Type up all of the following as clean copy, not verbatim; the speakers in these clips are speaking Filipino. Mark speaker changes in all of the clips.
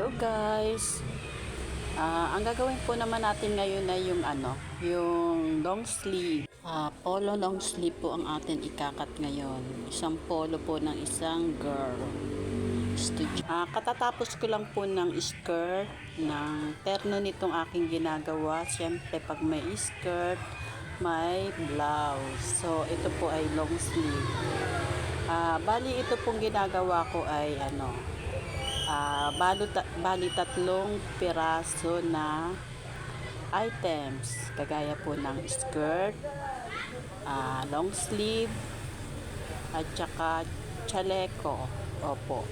Speaker 1: Hello guys. Ang gagawin po naman natin ngayon ay yung long sleeve. Polo long sleeve po ang atin ikakat ngayon. Isang polo po ng isang girl. Katatapos ko lang po ng skirt ng terno nitong aking ginagawa. Siyempre pag may skirt, may blouse. So ito po ay long sleeve. Bali ito pong ginagawa ko ay bali tatlong piraso na items kagaya po ng skirt, long sleeve at saka chaleco. Opo,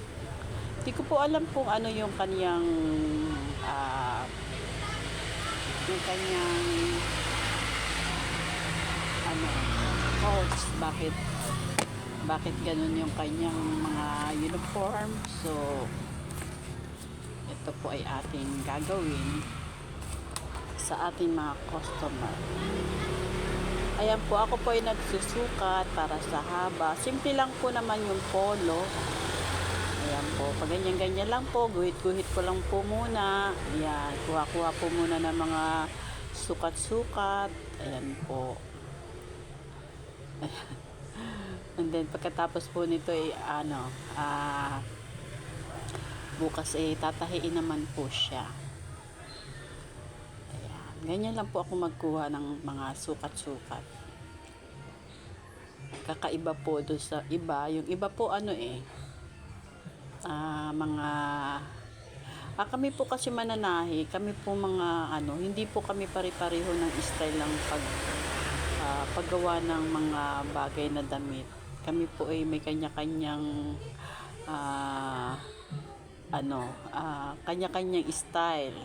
Speaker 1: hindi ko po alam kung ano yung kanyang yung kanyang codes, bakit ganun yung kanyang mga uniform. So ito po ay ating gagawin sa ating mga customer. Ayan po, ako po ay nagsusukat para sa haba. Simple lang po naman yung polo. Ayan po, pag ganyan-ganyan lang po, guhit-guhit ko lang po muna. Ayan, kuha-kuha po muna ng mga sukat-sukat. Ayan po. Ayan. And then pagkatapos po nito ay bukas ay tatahiin naman po siya. Ayan. Ganyan lang po ako magkuha ng mga sukat-sukat. Kakaiba po doon sa iba. Yung iba po kami po kasi mananahi. Kami po mga hindi po kami pare-pareho ng style lang paggawa ng mga bagay na damit. Kami po ay may kanya-kanyang kanya-kanyang style.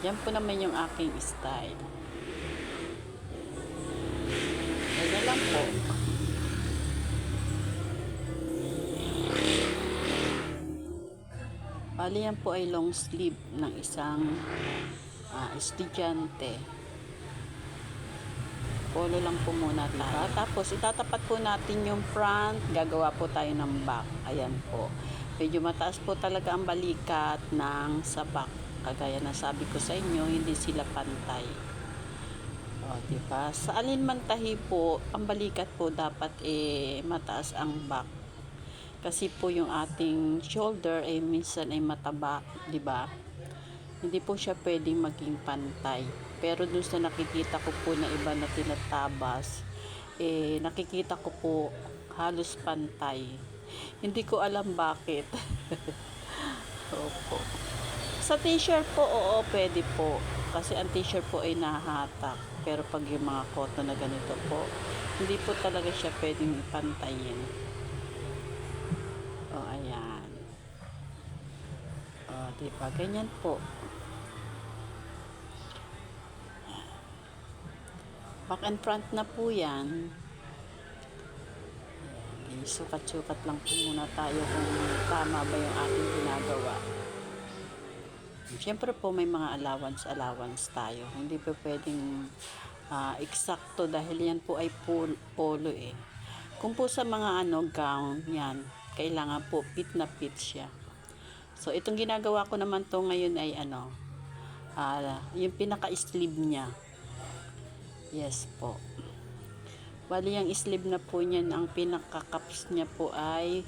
Speaker 1: Yan po naman yung aking style. Ganyan lang po. Bali yan po ay long sleeve ng isang estudyante. Polo lang po muna tayo. Tapos itatapat po natin yung front, gagawa po tayo ng back. Ayan po. Medyo mataas po talaga ang balikat ng sa back. Kagaya na sabi ko sa inyo, hindi sila pantay. Diba? Sa alinman-tahi po, ang balikat po dapat mataas ang back. Kasi po yung ating shoulder minsan ay mataba, diba? Hindi po siya pwedeng maging pantay. Pero dun sa nakikita ko po na iba na tinatabas, nakikita ko po halos pantay. Hindi ko alam bakit. Opo. Sa t-shirt po, oo, pwede po. Kasi ang t-shirt po ay nahahatak. Pero pag yung mga cotton na ganito po, hindi po talaga siya pwedeng ipantayin. Ayan. Diba? Ganyan po. Back and front na po yan. Sukat-sukat lang po muna tayo kung tama ba yung ating ginagawa. Siyempre po may mga allowance tayo. Hindi po pwedeng eksakto dahil yan po ay polo eh. Kung po sa mga gown, yan, kailangan po fit na fit siya. So itong ginagawa ko naman to ngayon ay yung pinaka-sleeve niya. Yes po. Bali yung sleeve na po niyan, ang pinaka-cups niya po ay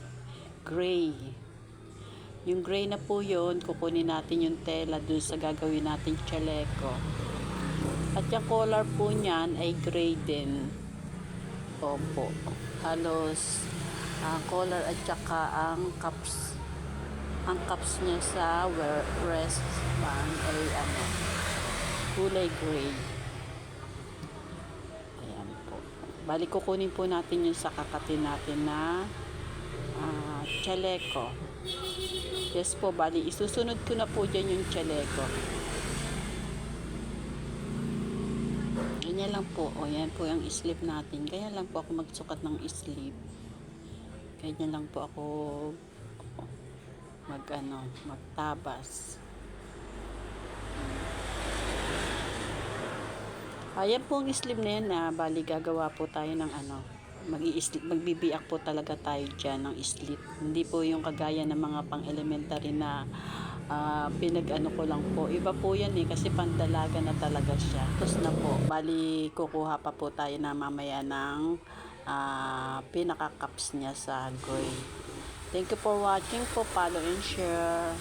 Speaker 1: gray. Yung gray na po yun, kukunin natin yung tela dun sa gagawin natin chaleco. At yung color po niyan ay gray din. Opo. Halos color at saka ang cups. Ang cups niya sa wristband ay kulay gray. Bali, kukunin po natin yung sa kakatin natin na chaleco. Yes po, bali, isusunod ko na po dyan yung chaleco. Ganyan lang po. Yan po yung sleeve natin. Ganyan lang po ako magsukat ng sleeve. Ganyan lang po ako magtabas. Ayan po ang sleeve na yan bali gagawa po tayo ng magbibiyak po talaga tayo dyan ng slit. Hindi po yung kagaya ng mga pang elementary na pinag-ano ko lang po. Iba po yan kasi pandalaga na talaga siya. Tapos na po, bali kukuha pa po tayo na mamaya ng pinaka-cups niya sa goy. Thank you for watching po. Follow and share.